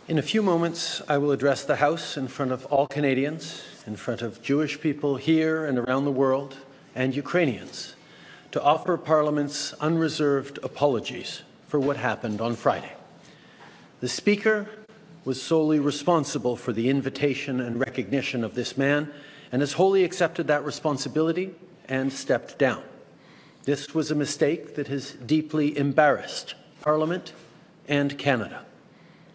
In a few moments, I will address the House in front of all Canadians, in front of Jewish people here and around the world, and Ukrainians, to offer Parliament's unreserved apologies for what happened on Friday. The Speaker was solely responsible for the invitation and recognition of this man, and has wholly accepted that responsibility and stepped down. This was a mistake that has deeply embarrassed Parliament and Canada.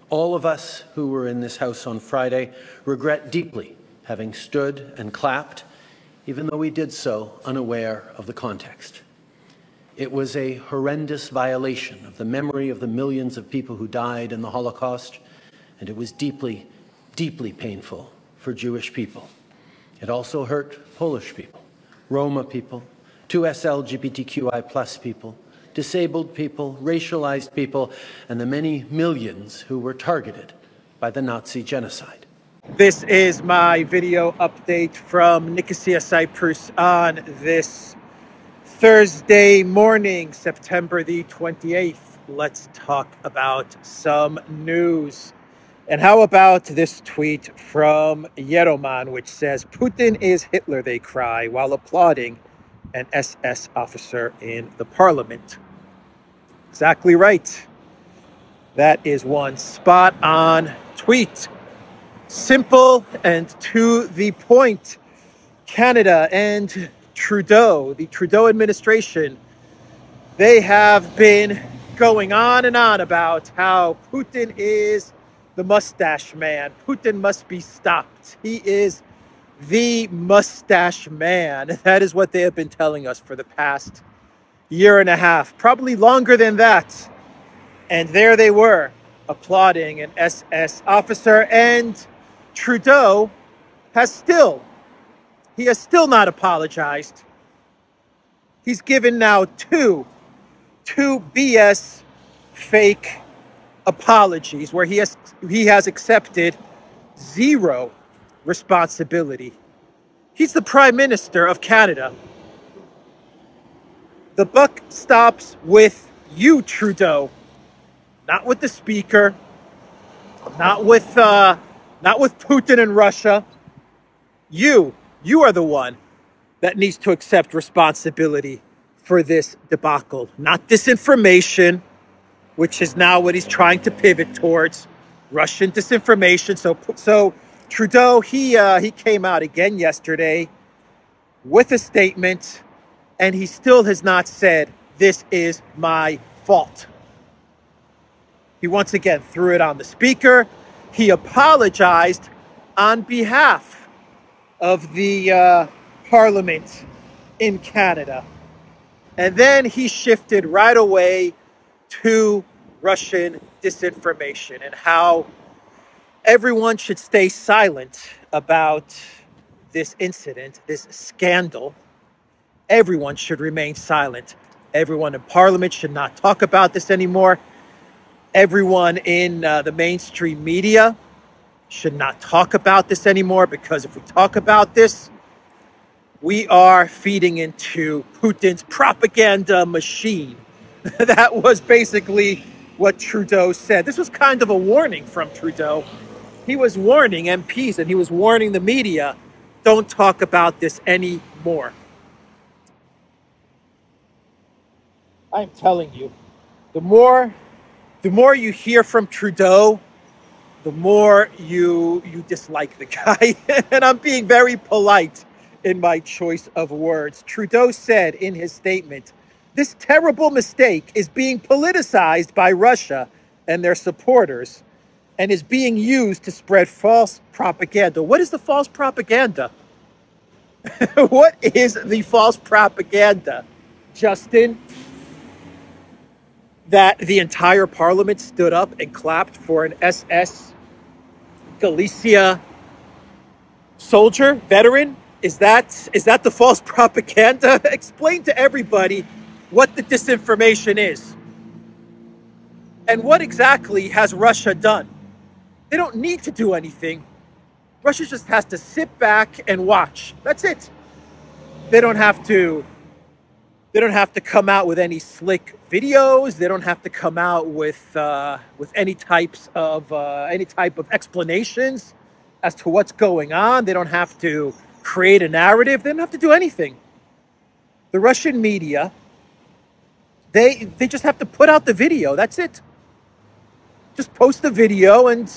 All of us who were in this House on Friday regret deeply having stood and clapped, even though we did so unaware of the context. It was a horrendous violation of the memory of the millions of people who died in the Holocaust, and it was deeply, deeply painful for Jewish people. It also hurt Polish people, Roma people, 2S LGBTQI+ people, disabled people, racialized people, and the many millions who were targeted by the Nazi genocide. This is my video update from Nicosia, Cyprus on this Thursday morning, September the 28th. Let's talk about some news. And how about this tweet from Yeroman, which says, "Putin is Hitler, they cry," while applauding an SS officer in the parliament. Exactly right. That is one spot-on tweet. Simple and to the point. Canada and Trudeau, the Trudeau administration, they have been going on and on about how Putin is the mustache man. Putin must be stopped. He is the mustache man. That is what they have been telling us for the past year and a half, probably longer than that. And there they were, applauding an SS officer, and Trudeau has still not apologized. He's given now two BS fake apologies where he has accepted zero responsibility. He's the Prime Minister of Canada. The buck stops with you, Trudeau, not with the Speaker, not with Putin and Russia. You are the one that needs to accept responsibility for this debacle, not disinformation, which is now what he's trying to pivot towards, Russian disinformation. So Trudeau, he came out again yesterday with a statement, and he still has not said, "This is my fault." He once again threw it on the Speaker. He apologized on behalf of the Parliament in Canada. And then he shifted right away to Russian disinformation and how everyone should stay silent about this incident, this scandal. Everyone should remain silent. Everyone in Parliament should not talk about this anymore. Everyone in the mainstream media should not talk about this anymore, because if we talk about this, we are feeding into Putin's propaganda machine. That was basically what Trudeau said. This was kind of a warning from Trudeau. He was warning MPs and he was warning the media, don't talk about this anymore. I'm telling you, the more you hear from Trudeau, the more you dislike the guy. And I'm being very polite in my choice of words. Trudeau said in his statement, "This terrible mistake is being politicized by Russia and their supporters and is being used to spread false propaganda." What is the false propaganda? What is the false propaganda, Justin? That the entire Parliament stood up and clapped for an SS Galicia soldier, veteran? Is that the false propaganda? Explain to everybody what the disinformation is. And what exactly has Russia done? They don't need to do anything. Russia just has to sit back and watch. That's it. They don't have to They don't have to come out with any slick videos. They don't have to come out with any type of explanations as to what's going on. They don't have to create a narrative. They don't have to do anything. The Russian media, they just have to put out the video. That's it. Just post the video, and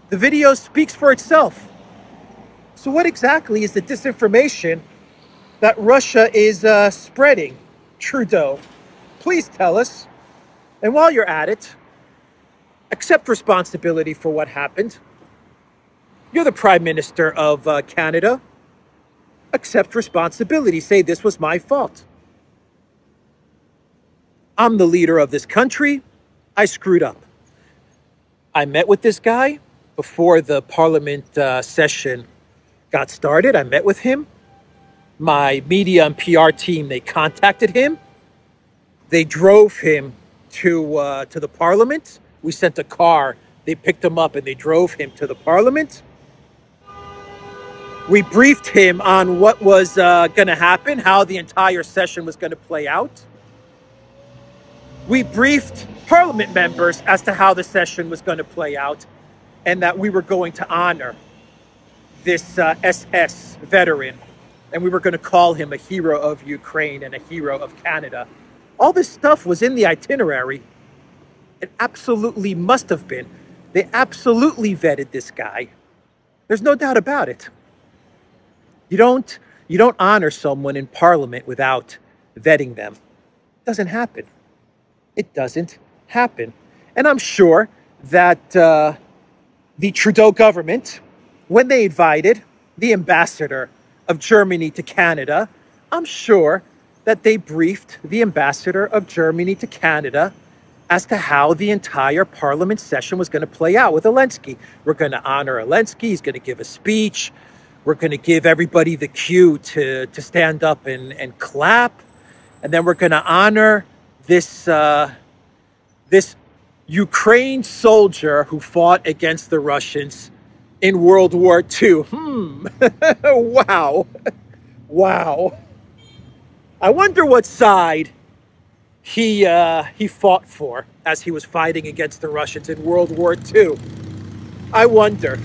the video speaks for itself. So what exactly is the disinformation that Russia is spreading? Trudeau, please tell us. And while you're at it, accept responsibility for what happened. You're the Prime Minister of Canada. Accept responsibility. Say, this was my fault. I'm the leader of this country. I screwed up. I met with this guy before the Parliament session got started. I met with him. My media and PR team, they contacted him. They drove him to the Parliament. We sent a car. They picked him up and they drove him to the Parliament. We briefed him on what was going to happen, how the entire session was going to play out. We briefed Parliament members as to how the session was going to play out, and that we were going to honor this SS veteran, and we were going to call him a hero of Ukraine and a hero of Canada. All this stuff was in the itinerary. It absolutely must have been. They absolutely vetted this guy. There's no doubt about it. You don't honor someone in Parliament without vetting them. It doesn't happen. It doesn't happen. And I'm sure that the Trudeau government, when they invited the ambassador of Germany to Canada, I'm sure that they briefed the ambassador of Germany to Canada as to how the entire Parliament session was going to play out with Zelensky. We're going to honor Zelensky. He's going to give a speech. We're going to give everybody the cue to stand up and clap. And then we're going to honor this Ukraine soldier who fought against the Russians in World War II. Wow. Wow. I wonder what side he fought for as he was fighting against the Russians in World War II. I wonder.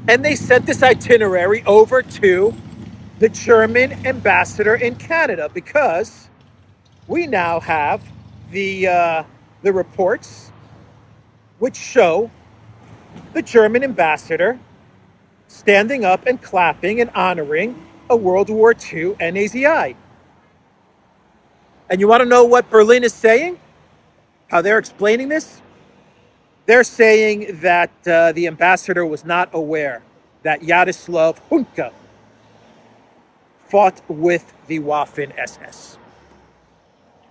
And they sent this itinerary over to the German ambassador in Canada, because we now have the reports which show the German ambassador standing up and clapping and honoring a World War II NAZI. And you want to know what Berlin is saying? How they're explaining this? They're saying that the ambassador was not aware that Yaroslav Hunka fought with the Waffen-SS.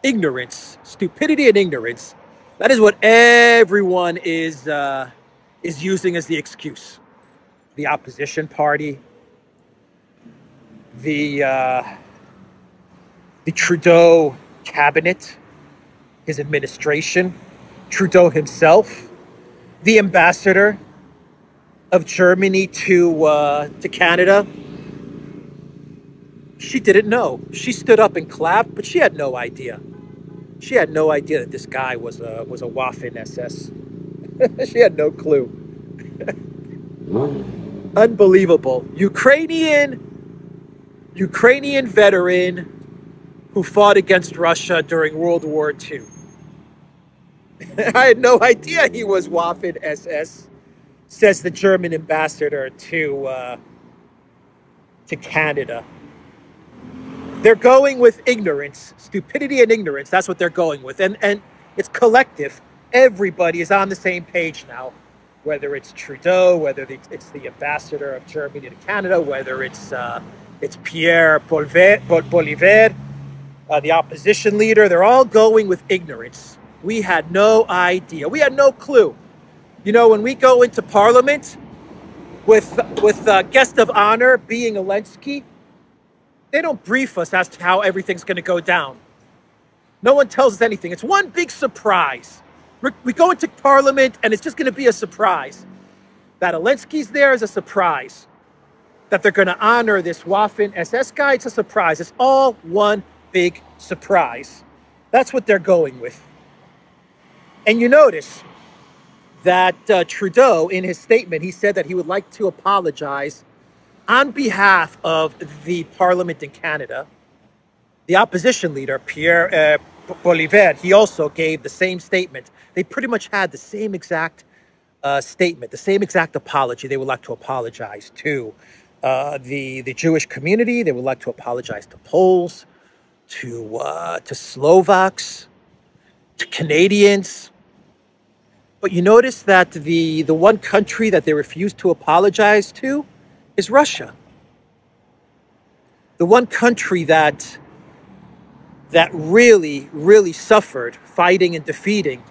Ignorance, stupidity and ignorance. That is what everyone is using as the excuse. The opposition party, the Trudeau cabinet, his administration, Trudeau himself, the ambassador of Germany to Canada. She didn't know. She stood up and clapped, but she had no idea. She had no idea that this guy was a Waffen-SS. She had no clue. Unbelievable. Ukrainian veteran who fought against Russia during World War II. I had no idea he was Waffen-SS, says the German ambassador to Canada. They're going with ignorance, stupidity and ignorance. That's what they're going with. And it's collective. Everybody is on the same page now, whether it's Trudeau, whether it's the ambassador of Germany to Canada, whether it's Pierre Poilievre, the opposition leader. They're all going with ignorance. We had no idea. We had no clue. You know, when we go into Parliament with guest of honor being Zelensky, they don't brief us as to how everything's going to go down. No one tells us anything. It's one big surprise. We go into Parliament and it's just going to be a surprise. That Zelensky's there is a surprise. That they're going to honor this Waffen-SS guy, it's a surprise. It's all one big surprise. That's what they're going with. And you notice that Trudeau, in his statement, he said that he would like to apologize on behalf of the Parliament in Canada. The opposition leader, Pierre Poilievre, he also gave the same statement. They pretty much had the same exact statement, the same exact apology. They would like to apologize to the Jewish community. They would like to apologize to Poles, to Slovaks, to Canadians. But you notice that the one country that they refuse to apologize to is Russia. The one country that really, really suffered fighting and defeating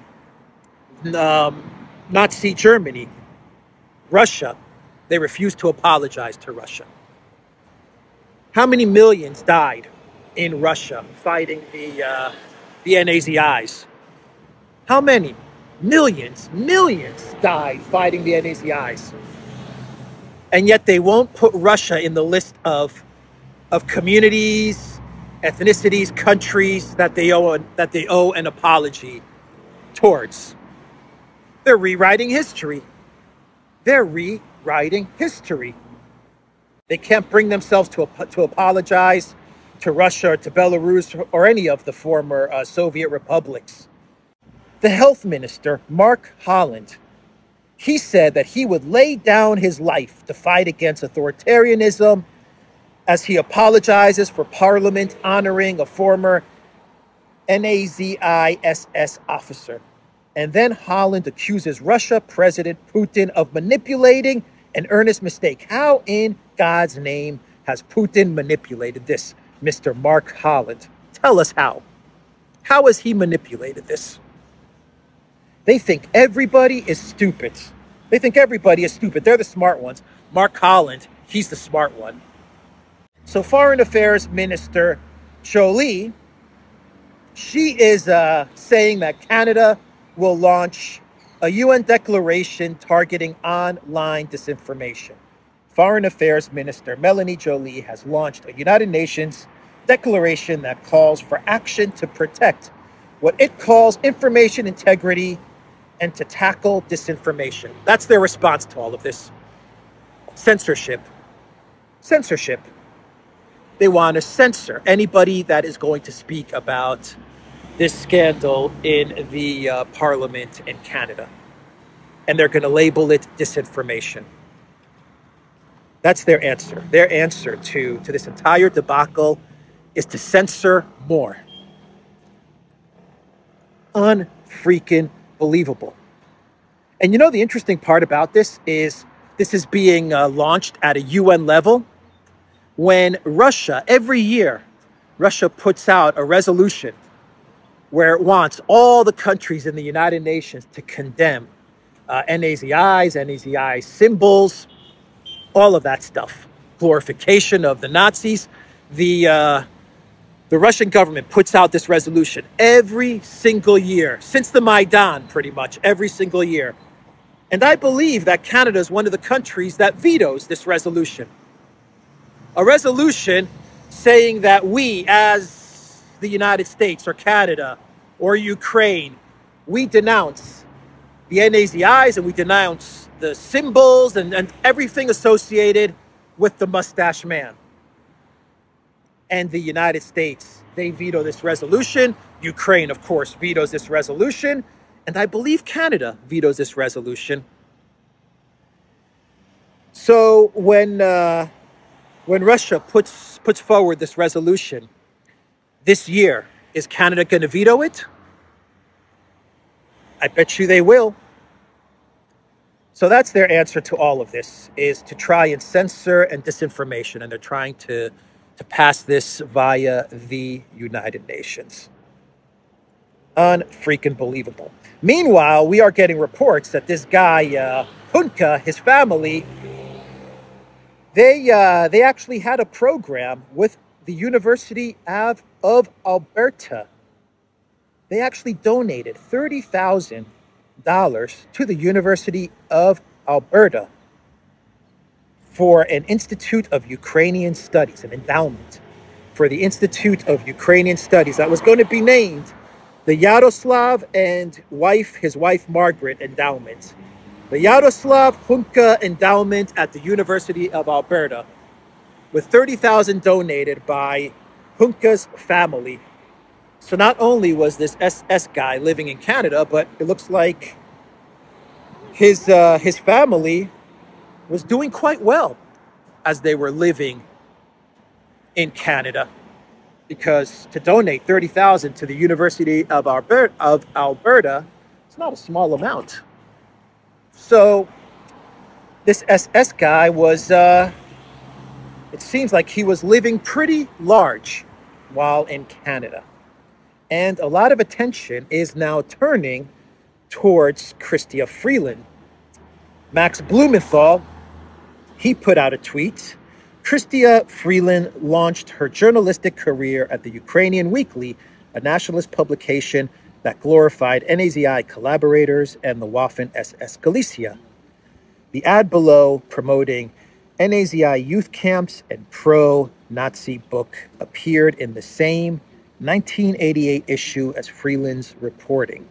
Nazi Germany, Russia. They refused to apologize to Russia. How many millions died in Russia fighting the Nazis? How many? Millions died fighting the Nazis. And yet they won't put Russia in the list of communities, ethnicities, countries that they owe an apology towards. They're rewriting history. They're rewriting history. They can't bring themselves to apologize to Russia or to Belarus or any of the former Soviet republics. The health minister, Mark Holland, he said that he would lay down his life to fight against authoritarianism as he apologizes for Parliament honoring a former NAZISS officer. And then Holland accuses Russia President Putin of manipulating an earnest mistake. How in God's name has Putin manipulated this, Mr. Mark Holland? Tell us how. How has he manipulated this? They think everybody is stupid. They think everybody is stupid. They're the smart ones. Mark Holland, he's the smart one. So Foreign Affairs Minister Jolie, she is saying that Canada will launch a UN declaration targeting online disinformation. Foreign Affairs Minister Melanie Jolie has launched a United Nations declaration that calls for action to protect what it calls information integrity and to tackle disinformation. That's their response to all of this. Censorship. Censorship. They want to censor anybody that is going to speak about this scandal in the Parliament in Canada. And they're going to label it disinformation. That's their answer. Their answer to this entire debacle is to censor more. Unfreaking believable. And you know, the interesting part about this is being launched at a UN level. When Russia, every year, Russia puts out a resolution where it wants all the countries in the United Nations to condemn NAZIs, NAZI symbols, all of that stuff. Glorification of the Nazis. The Russian government puts out this resolution every single year, since the Maidan, pretty much, every single year. And I believe that Canada is one of the countries that vetoes this resolution. A resolution saying that we, as the United States or Canada or Ukraine, we denounce the NAZIs and we denounce the symbols and everything associated with the mustache man. And the United States, they veto this resolution. Ukraine, of course, vetoes this resolution. And I believe Canada vetoes this resolution. So when Russia puts forward this resolution this year, is Canada going to veto it? I bet you they will. So that's their answer to all of this, is to try and censor and disinformation. And they're trying to pass this via the United Nations. Unfreaking believable. Meanwhile, we are getting reports that this guy, Punka, his family, they actually had a program with the University of Alberta. They actually donated $30,000 to the University of Alberta for an Institute of Ukrainian Studies, an endowment for the Institute of Ukrainian Studies that was going to be named the Yaroslav and his wife Margaret Endowment. The Yaroslav Hunka Endowment at the University of Alberta, with $30,000 donated by Hunka's family. So not only was this SS guy living in Canada, but it looks like his family was doing quite well as they were living in Canada, because to donate $30,000 to the University of Alberta, it's not a small amount. So this SS guy was, it seems like he was living pretty large while in Canada. And a lot of attention is now turning towards Chrystia Freeland. Max Blumenthal, he put out a tweet. Chrystia Freeland launched her journalistic career at the Ukrainian Weekly, a nationalist publication that glorified NAZI collaborators and the Waffen-SS Galicia. The ad below, promoting NAZI youth camps and pro-Nazi book, appeared in the same 1988 issue as Freeland's reporting.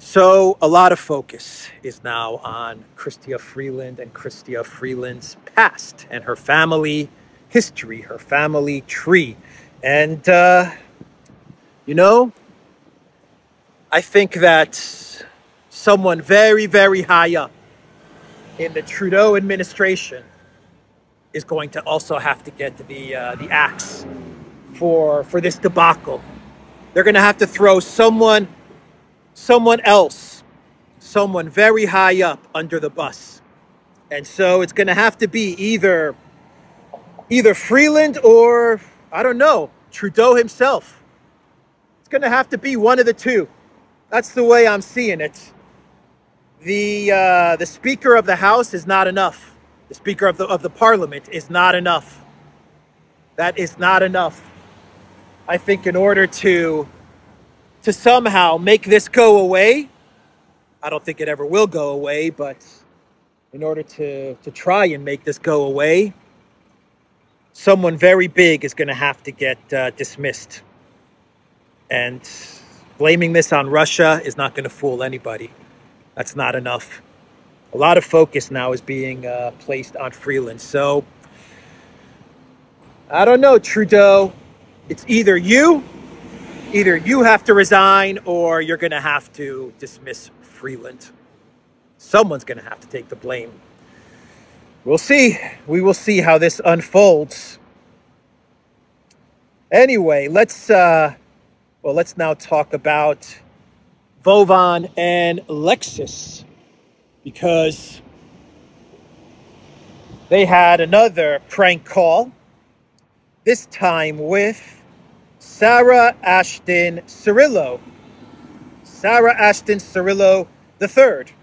So a lot of focus is now on Chrystia Freeland and Chrystia Freeland's past and her family history, her family tree. And, you know, I think that someone very, very high up in the Trudeau administration is going to also have to get the axe for this debacle. They're going to have to throw someone else, someone very high up under the bus. And so it's going to have to be either Freeland or, I don't know, Trudeau himself. It's going to have to be one of the two. That's the way I'm seeing it. The Speaker of the House is not enough. The Speaker of the Parliament is not enough. That is not enough. I think in order to somehow make this go away, I don't think it ever will go away, but in order to try and make this go away, someone very big is going to have to get dismissed. And blaming this on Russia is not going to fool anybody. That's not enough. A lot of focus now is being placed on Freeland. So, I don't know, Trudeau. It's either you have to resign or you're going to have to dismiss Freeland. Someone's going to have to take the blame. We'll see. We will see how this unfolds. Anyway, let's now talk about Vovan and Lexis, because they had another prank call, this time with Sarah Ashton Cirillo. Sarah Ashton Cirillo III.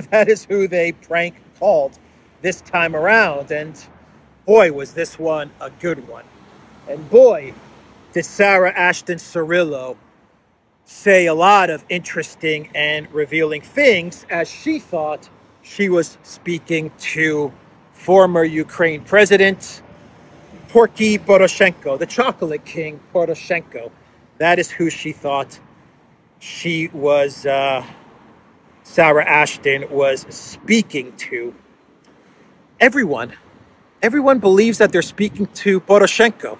That is who they prank called this time around. And boy, was this one a good one. And boy, did Sarah Ashton Cirillo say a lot of interesting and revealing things, as she thought she was speaking to former Ukraine President Poroshenko, the chocolate king Poroshenko. That is who she thought she was, Sarah Ashton was speaking to. Everyone believes that they're speaking to Poroshenko.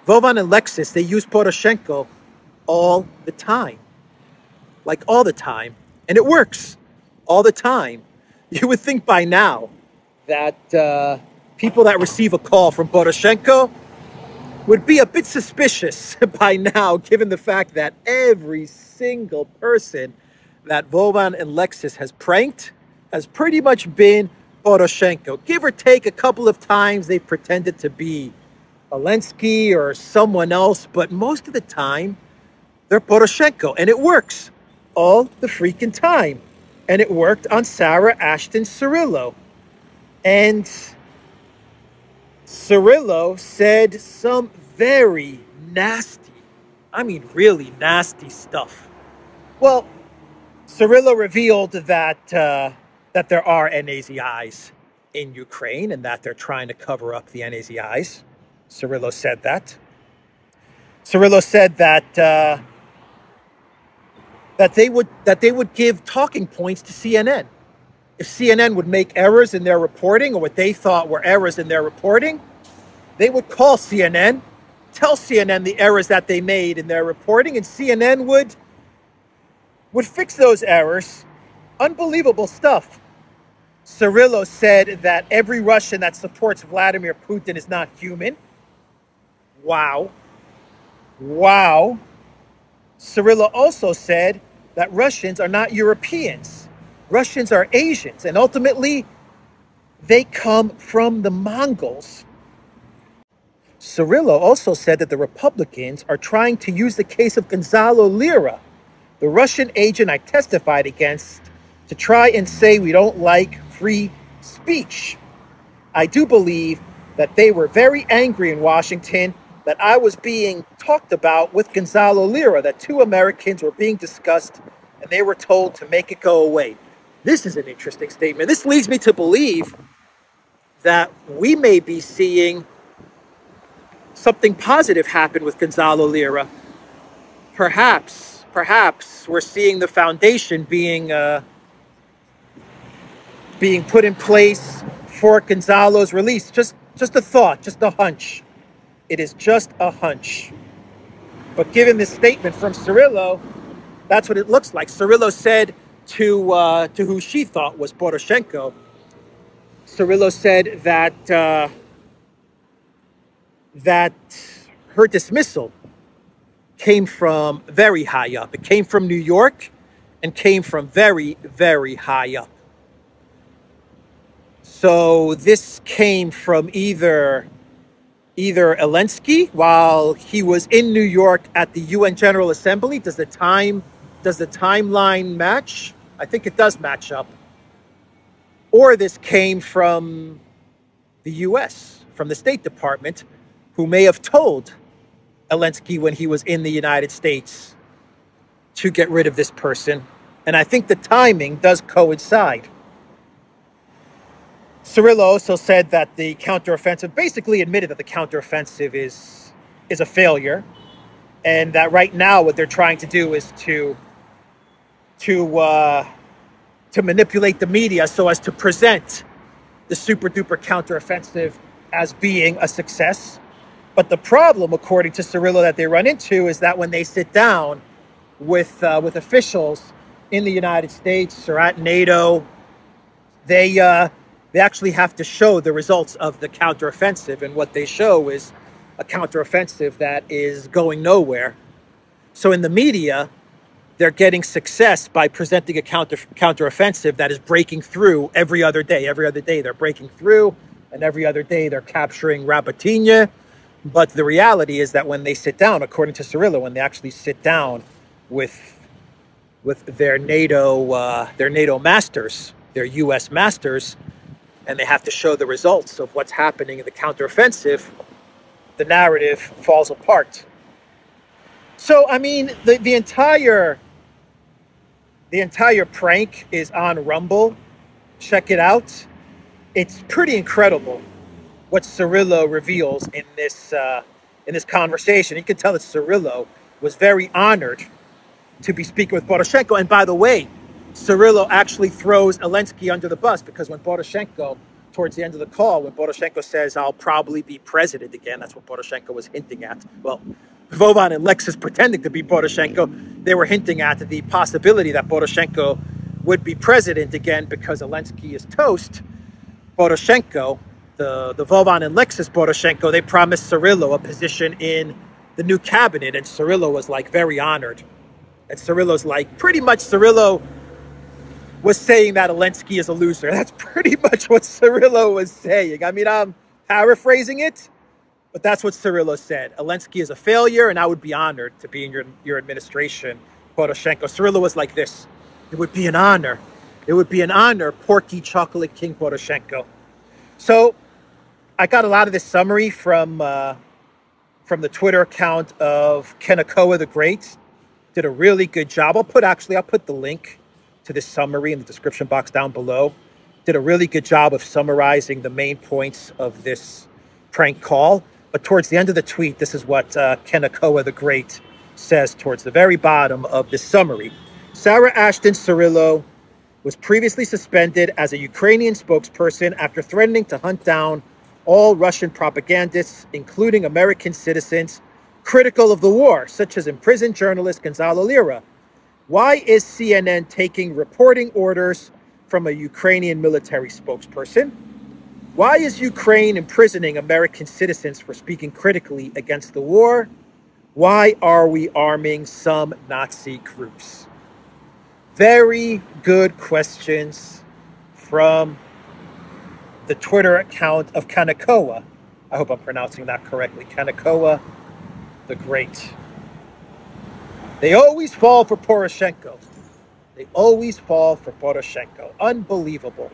Vovan and Lexis, they use Poroshenko all the time. Like all the time. And it works all the time. You would think by now that people that receive a call from Poroshenko would be a bit suspicious by now, given the fact that every single person that Vovan and Lexis has pranked has pretty much been Poroshenko. Give or take a couple of times they've pretended to be Zelensky or someone else, but most of the time they're Poroshenko, and it works all the freaking time. And it worked on Sarah Ashton Cirillo. And Cirillo said some very nasty, I mean really nasty stuff. Well, Cirillo revealed that there are NAZIs in Ukraine and that they're trying to cover up the NAZIs. Cirillo said that. Cirillo said that they would give talking points to CNN. If CNN would make errors in their reporting or what they thought were errors in their reporting, they would call CNN, tell CNN the errors that they made in their reporting, and CNN would fix those errors. Unbelievable stuff. Cirillo said that every Russian that supports Vladimir Putin is not human. Wow. Wow. Cirillo also said that Russians are not Europeans. Russians are Asians, and ultimately, they come from the Mongols. Cirillo also said that the Republicans are trying to use the case of Gonzalo Lira, the Russian agent I testified against, to try and say we don't like free speech. I do believe that they were very angry in Washington that I was being talked about with Gonzalo Lira, that two Americans were being discussed and they were told to make it go away. This is an interesting statement. This leads me to believe that we may be seeing something positive happen with Gonzalo Lira. Perhaps we're seeing the foundation being put in place for Gonzalo's release. Just a thought, just a hunch. It is just a hunch. But given this statement from Cirillo, that's what it looks like. Cirillo said to who she thought was Poroshenko, Cirillo said that her dismissal came from very high up. It came from New York and came from very, very high up. So this came from either Zelensky while he was in New York at the UN General Assembly. Does the timeline match? I think it does match up. Or this came from the US, from the State Department, who may have told Zelensky when he was in the United States to get rid of this person. And I think the timing does coincide. Cirillo also said that the counteroffensive, basically admitted that the counteroffensive is a failure, and that right now what they're trying to do is to manipulate the media so as to present the super duper counteroffensive as being a success. But the problem, according to Cirillo, that they run into is that when they sit down with officials in the United States or at NATO, they actually have to show the results of the counteroffensive, and what they show is a counteroffensive that is going nowhere. So in the media, they're getting success by presenting a counteroffensive that is breaking through every other day. Every other day they're breaking through, and every other day they're capturing Rabotinya. But the reality is that when they sit down, according to Cirillo, when they actually sit down with their NATO masters, their U.S. masters, and they have to show the results of what's happening in the counteroffensive, the narrative falls apart. So, I mean, the entire prank is on Rumble. Check it out. It's pretty incredible what Cirillo reveals in this conversation. You can tell that Cirillo was very honored to be speaking with Poroshenko. And by the way, Cirillo actually throws Zelensky under the bus, because when Poroshenko, towards the end of the call, when Poroshenko says, "I'll probably be president again," that's what Poroshenko was hinting at. Well, Vovan and Lex is pretending to be Poroshenko. They were hinting at the possibility that Poroshenko would be president again because Zelensky is toast. Poroshenko, the Vovan and Lexus Poroshenko, they promised Cirillo a position in the new cabinet, and Cirillo was like very honored. And Cirillo's like, pretty much Cirillo was saying that Zelensky is a loser. That's pretty much what Cirillo was saying. I mean, I'm paraphrasing it, but that's what Cirillo said. Zelensky is a failure, and I would be honored to be in your administration, Poroshenko. Cirillo was like this. It would be an honor. It would be an honor, Porky Chocolate King Poroshenko. So I got a lot of this summary from the Twitter account of Kenakoa the Great. Did a really good job. I'll put the link to this summary in the description box down below. Did a really good job of summarizing the main points of this prank call. But towards the end of the tweet, this is what Kenakoa the Great says towards the very bottom of this summary. Sarah Ashton Cirillo was previously suspended as a Ukrainian spokesperson after threatening to hunt down all Russian propagandists, including American citizens, critical of the war, such as imprisoned journalist Gonzalo Lira. Why is CNN taking reporting orders from a Ukrainian military spokesperson? Why is Ukraine imprisoning American citizens for speaking critically against the war? Why are we arming some Nazi groups? Very good questions from the Twitter account of Kenakoa. I hope I'm pronouncing that correctly. Kenakoa the Great. They always fall for Poroshenko. They always fall for Poroshenko. Unbelievable.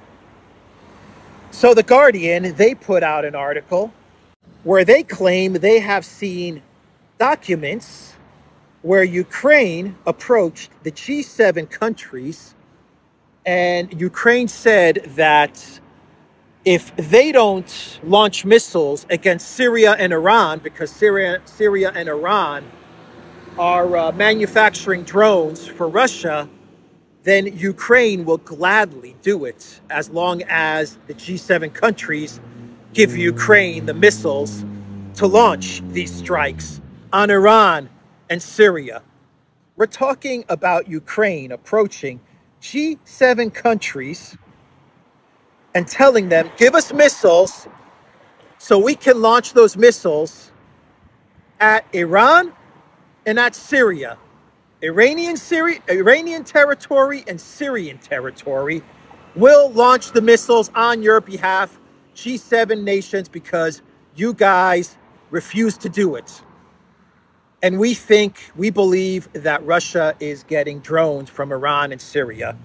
So The Guardian, they put out an article where they claim they have seen documents where Ukraine approached the G7 countries, and Ukraine said that if they don't launch missiles against Syria and Iran, because Syria and Iran are manufacturing drones for Russia, then Ukraine will gladly do it as long as the G7 countries give Ukraine the missiles to launch these strikes on Iran and Syria. We're talking about Ukraine approaching G7 countries and telling them, give us missiles so we can launch those missiles at Iran and at Syria. Iranian territory and Syrian territory will launch the missiles on your behalf, G7 nations, because you guys refuse to do it. And we believe that Russia is getting drones from Iran and Syria.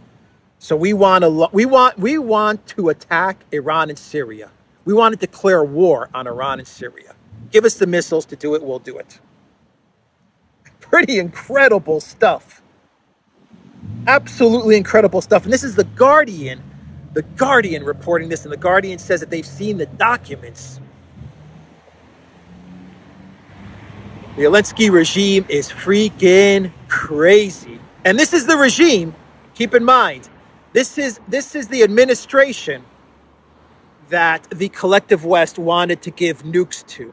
So we want to attack Iran and Syria. We want to declare war on Iran and Syria. Give us the missiles to do it, we'll do it. Pretty incredible stuff. Absolutely incredible stuff. And this is The Guardian reporting this, and The Guardian says that they've seen the documents. The Zelensky regime is freaking crazy. And this is the regime, keep in mind, this is the administration that the collective West wanted to give nukes to.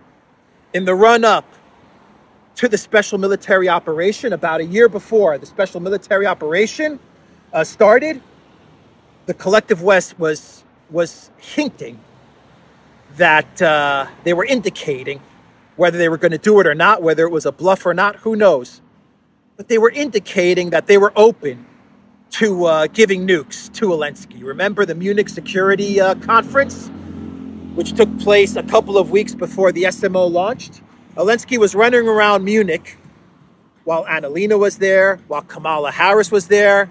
In the run-up to the special military operation, about a year before the special military operation started, the collective West was hinting that they were indicating whether they were going to do it or not, whether it was a bluff or not, who knows. But they were indicating that they were open to giving nukes to Zelensky. Remember the Munich Security Conference, which took place a couple of weeks before the SMO launched? Zelensky was running around Munich while Annalena was there, while Kamala Harris was there,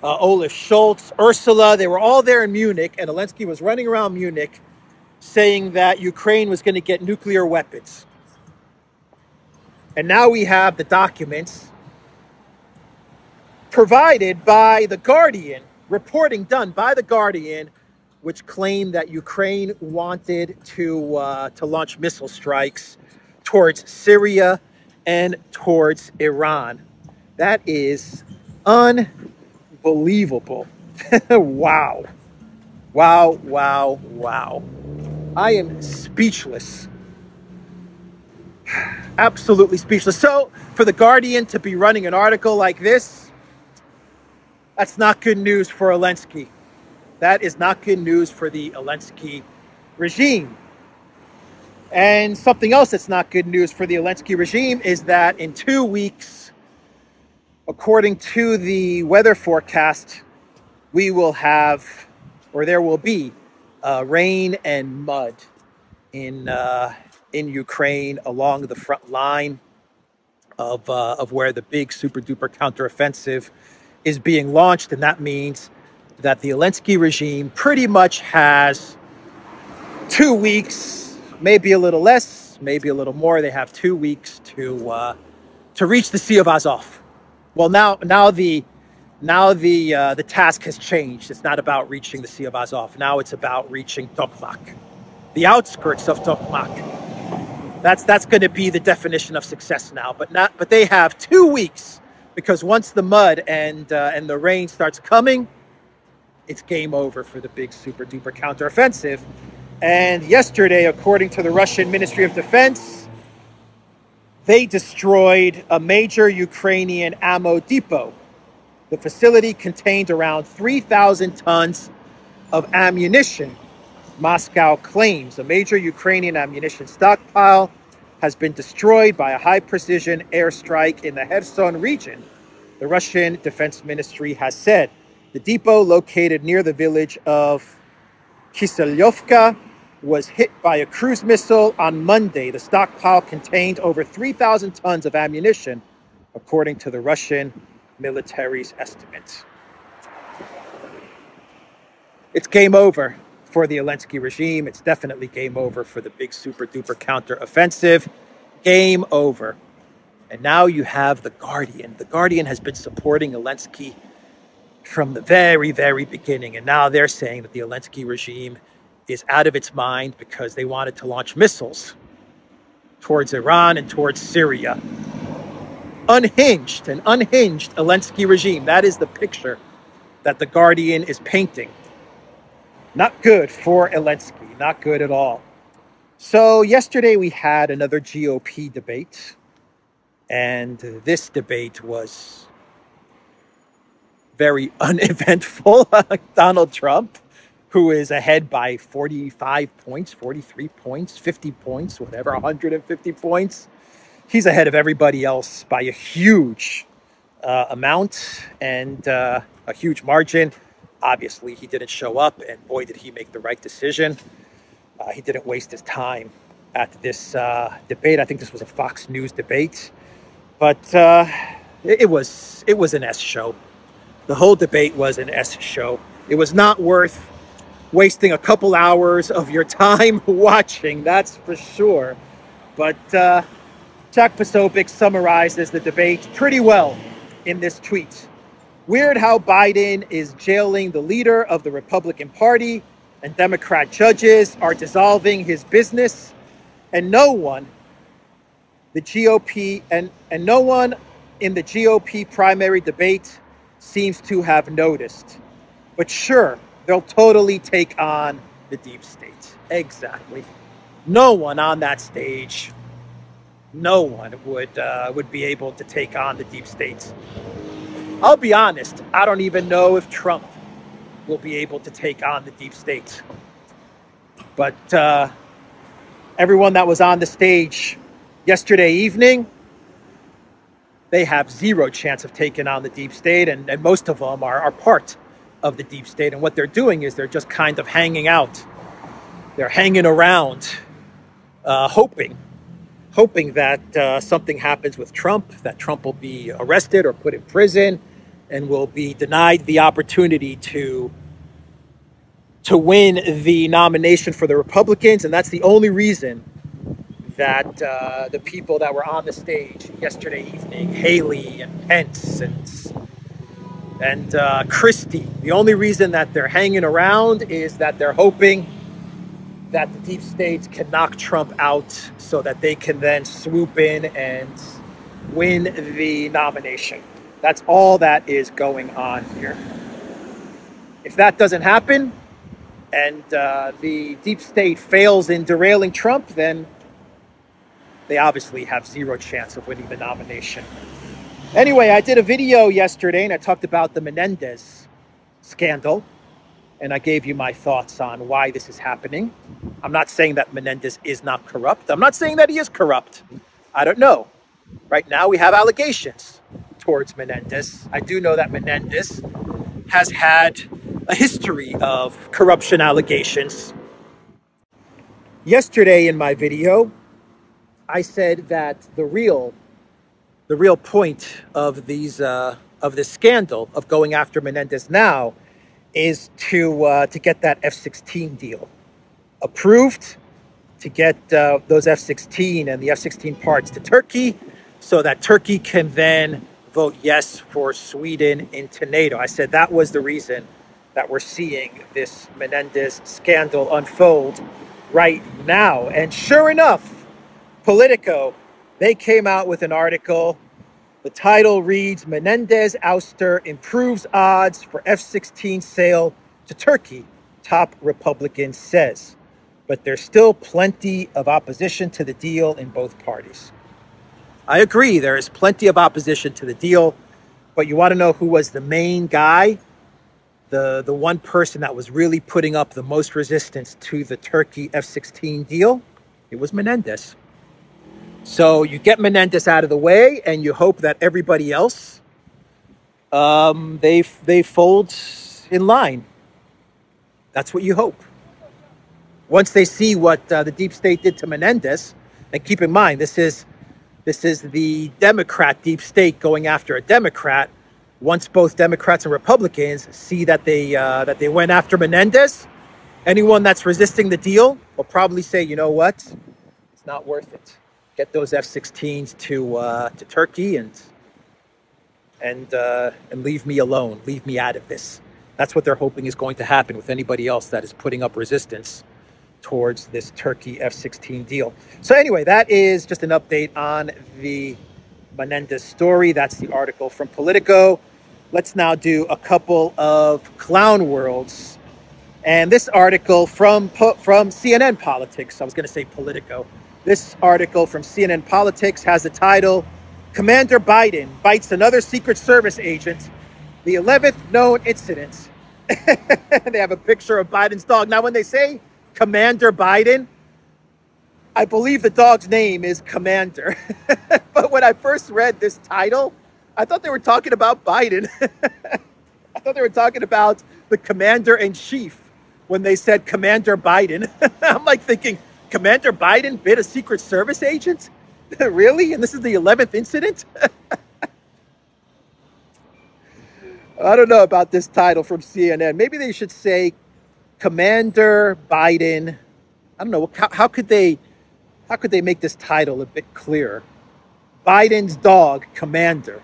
Olaf Scholz, Ursula, they were all there in Munich, and Zelensky was running around Munich saying that Ukraine was going to get nuclear weapons. And now we have the documents provided by The Guardian, reporting done by The Guardian, which claimed that Ukraine wanted to launch missile strikes towards Syria and towards Iran. That is unbelievable. Wow. Wow, wow, wow. I am speechless. Absolutely speechless. So, for The Guardian to be running an article like this, that's not good news for Zelensky. That is not good news for the Zelensky regime. And something else that's not good news for the Zelensky regime is that in 2 weeks, according to the weather forecast, we will have, or there will be, rain and mud in Ukraine along the front line of where the big super duper counteroffensive is being launched. And that means that the Zelensky regime pretty much has 2 weeks, maybe a little less, maybe a little more. They have 2 weeks to reach the Sea of Azov. Well, now the task has changed. It's not about reaching the Sea of Azov. Now it's about reaching Tokmak, the outskirts of Tokmak. That's going to be the definition of success now. But they have 2 weeks, because once the mud and the rain starts coming, it's game over for the big super duper counteroffensive. And yesterday, according to the Russian Ministry of Defense, they destroyed a major Ukrainian ammo depot. The facility contained around 3,000 tons of ammunition. Moscow claims a major Ukrainian ammunition stockpile has been destroyed by a high-precision airstrike in the Kherson region, the Russian Defense Ministry has said. The depot, located near the village of Kiselyovka, was hit by a cruise missile on Monday. The stockpile contained over 3,000 tons of ammunition, according to the Russian military's estimates. It's game over for the Zelensky regime. It's definitely game over for the big super duper counteroffensive. Game over. And now you have The Guardian. The Guardian has been supporting Zelensky from the very, very beginning. And now they're saying that the Zelensky regime is out of its mind because they wanted to launch missiles towards Iran and towards Syria. Unhinged, an unhinged Zelensky regime. That is the picture that The Guardian is painting. Not good for Zelensky, not good at all. So yesterday we had another GOP debate, and this debate was very uneventful. Donald Trump, who is ahead by 45 points, 43 points, 50 points, whatever, 150 points. He's ahead of everybody else by a huge amount and a huge margin. Obviously, he didn't show up, and boy, did he make the right decision. He didn't waste his time at this debate. I think this was a Fox News debate, but it was an S show. The whole debate was an S show. It was not worth wasting a couple hours of your time watching, that's for sure. But Jack Posobiec summarizes the debate pretty well in this tweet. Weird how Biden is jailing the leader of the Republican Party and Democrat judges are dissolving his business, and no one in the GOP primary debate seems to have noticed. But sure, they'll totally take on the deep state. Exactly. No one on that stage, no one would be able to take on the deep state. I'll be honest, I don't even know if Trump will be able to take on the deep state. But everyone that was on the stage yesterday evening, they have zero chance of taking on the deep state, and most of them are part of the deep state. And what they're doing is they're just kind of hanging out. They're hanging around, hoping that something happens with Trump, that Trump will be arrested or put in prison and will be denied the opportunity to win the nomination for the Republicans. And that's the only reason that the people that were on the stage yesterday evening, Haley and Pence and Christie, the only reason that they're hanging around is that they're hoping that the deep state can knock Trump out so that they can then swoop in and win the nomination. That's all that is going on here. If that doesn't happen and the deep state fails in derailing Trump, then they obviously have zero chance of winning the nomination. Anyway, I did a video yesterday and I talked about the Menendez scandal. And I gave you my thoughts on why this is happening. I'm not saying that Menendez is not corrupt. I'm not saying that he is corrupt. I don't know. Right now we have allegations towards Menendez. I do know that Menendez has had a history of corruption allegations. Yesterday in my video, I said that the real point of this scandal of going after Menendez now is to get that F-16 deal approved, to get those F-16 and the F-16 parts to Turkey so that Turkey can then vote yes for Sweden into NATO. I said that was the reason that we're seeing this Menendez scandal unfold right now. And sure enough, Politico, they came out with an article. The title reads, Menendez ouster improves odds for F-16 sale to Turkey, top Republican says. But there's still plenty of opposition to the deal in both parties. I agree, there is plenty of opposition to the deal, but you want to know who was the main guy? The one person that was really putting up the most resistance to the Turkey F-16 deal? It was Menendez. So you get Menendez out of the way, and you hope that everybody else, they fold in line. That's what you hope. Once they see what the deep state did to Menendez, and keep in mind, this is the Democrat deep state going after a Democrat. Once both Democrats and Republicans see that they went after Menendez, anyone that's resisting the deal will probably say, you know what, it's not worth it. Get those F-16s to Turkey and leave me alone. Leave me out of this. That's what they're hoping is going to happen with anybody else that is putting up resistance towards this Turkey F-16 deal. So anyway, that is just an update on the Menendez story. That's the article from Politico. Let's now do a couple of clown worlds. And this article from CNN Politics, I was going to say Politico. This article from CNN Politics has the title, Commander Biden bites another Secret Service agent, the 11th known incident. They have a picture of Biden's dog. Now, when they say Commander Biden, I believe the dog's name is Commander. But when I first read this title, I thought they were talking about Biden. I thought they were talking about the commander-in-chief when they said Commander Biden. I'm like thinking, Commander Biden bit a Secret Service agent? Really? And this is the 11th incident? I don't know about this title from CNN. Maybe they should say Commander Biden. I don't know. How could they make this title a bit clearer? Biden's dog, Commander,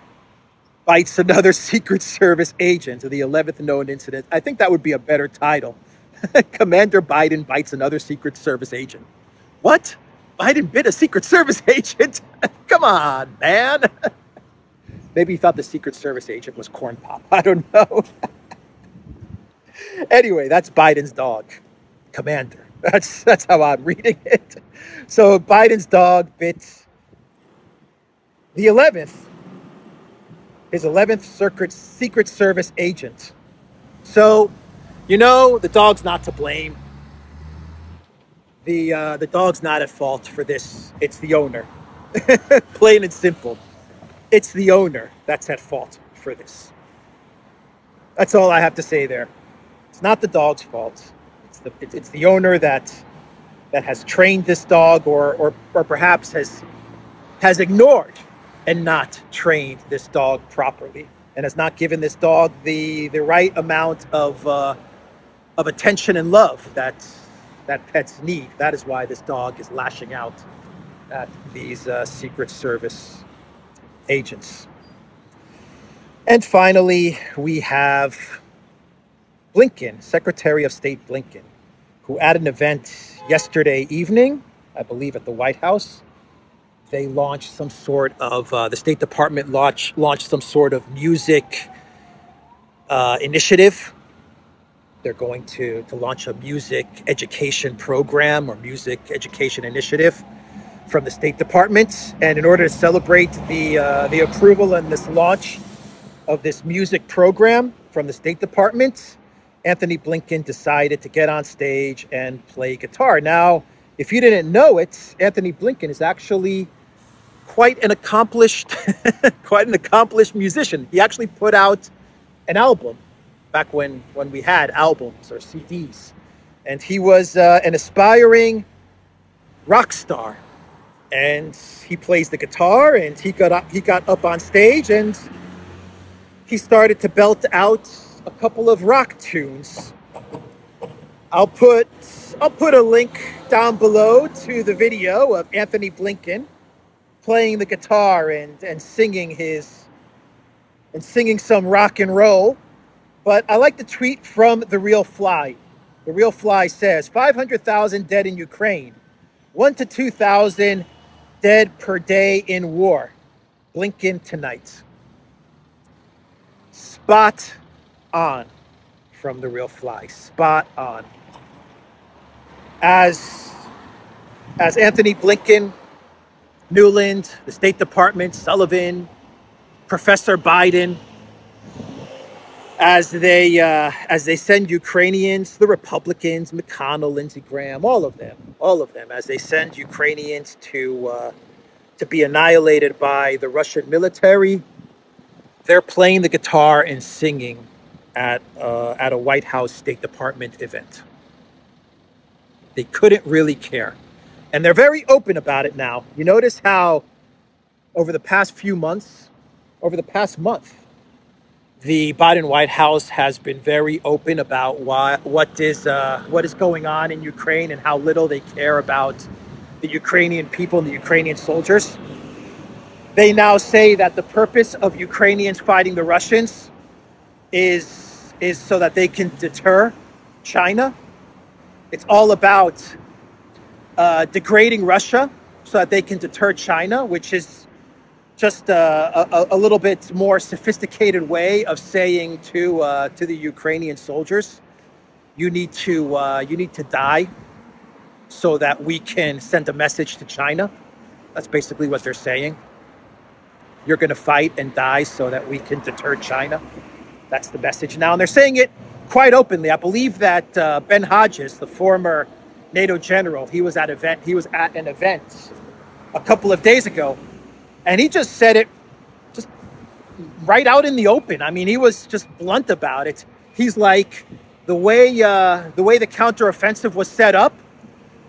bites another Secret Service agent, the 11th known incident. I think that would be a better title. Commander Biden bites another Secret Service agent. What? Biden bit a Secret Service agent? Come on, man. Maybe he thought the Secret Service agent was Corn Pop. I don't know. Anyway, that's Biden's dog, Commander. That's how I'm reading it. So Biden's dog bit the 11th, his 11th Secret Service agent. So, you know, the dog's not to blame. The dog's not at fault for this. It's the owner. Plain and simple. It's the owner that's at fault for this. That's all I have to say there. It's not the dog's fault. It's the owner that has trained this dog or perhaps has ignored and not trained this dog properly and has not given this dog the right amount of attention and love that pets need. That is why this dog is lashing out at these Secret Service agents. And finally, we have Blinken, Secretary of State Blinken, who at an event yesterday evening, I believe at the White House, they launched some sort of, the State Department launched some sort of music initiative. They're going to launch a music education program or music education initiative from the State Department. And in order to celebrate the approval and this launch of this music program from the State Department, Anthony Blinken decided to get on stage and play guitar. Now, if you didn't know it, Anthony Blinken is actually quite an accomplished musician. He actually put out an album back when we had albums or CDs. And he was an aspiring rock star. And he plays the guitar, and he got up on stage, and he started to belt out a couple of rock tunes. I'll put a link down below to the video of Anthony Blinken playing the guitar and singing some rock and roll. But I like the tweet from The Real Fly. The Real Fly says, 500,000 dead in Ukraine, 1,000 to 2,000 dead per day in war. Blinken tonight. Spot on from the real fly. Spot on. As Anthony Blinken, Newland, the State Department, Sullivan, Professor Biden, as they send Ukrainians, the Republicans, McConnell, Lindsey Graham, all of them, as they send Ukrainians to be annihilated by the Russian military, they're playing the guitar and singing at a White House State Department event. They couldn't really care. And they're very open about it now. You notice how over the past month, the Biden White House has been very open about what is going on in Ukraine and how little they care about the Ukrainian people and the Ukrainian soldiers. They now say that the purpose of Ukrainians fighting the Russians is so that they can deter China. It's all about degrading Russia so that they can deter China, which is just a little bit more sophisticated way of saying to the Ukrainian soldiers, you need to die so that we can send a message to China. That's basically what they're saying. You're going to fight and die so that we can deter China. That's the message now, and they're saying it quite openly. I believe that Ben Hodges, the former NATO general, he was at an event a couple of days ago. And he just said it just right out in the open. I mean, he was just blunt about it. He's like, the way the counteroffensive was set up,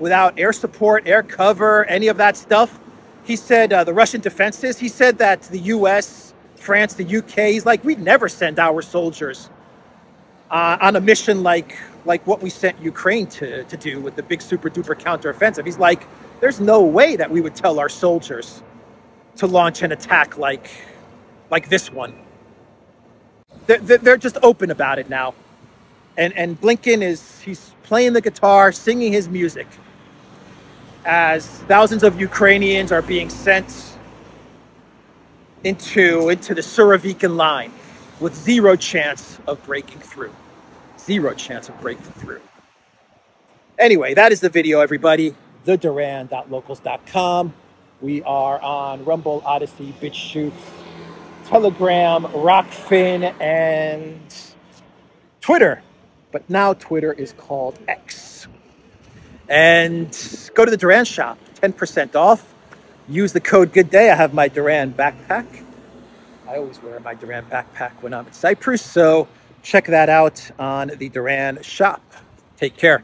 without air support, air cover, any of that stuff, he said the Russian defenses, he said that the US, France, the UK, he's like, we'd never send our soldiers on a mission like what we sent Ukraine to do with the big super duper counteroffensive. He's like, there's no way that we would tell our soldiers to launch an attack like this one. They're just open about it now. And Blinken he's playing the guitar, singing his music, as thousands of Ukrainians are being sent into the Surovikin line with zero chance of breaking through. Zero chance of breaking through. Anyway, that is the video, everybody. theduran.locals.com. We are on Rumble, ODYSEE, BitChute, Telegram, Rockfin, and Twitter. But now Twitter is called X. And go to the Duran shop, 10% off. Use the code GOODDAY. I have my Duran backpack. I always wear my Duran backpack when I'm in Cyprus. So check that out on the Duran shop. Take care.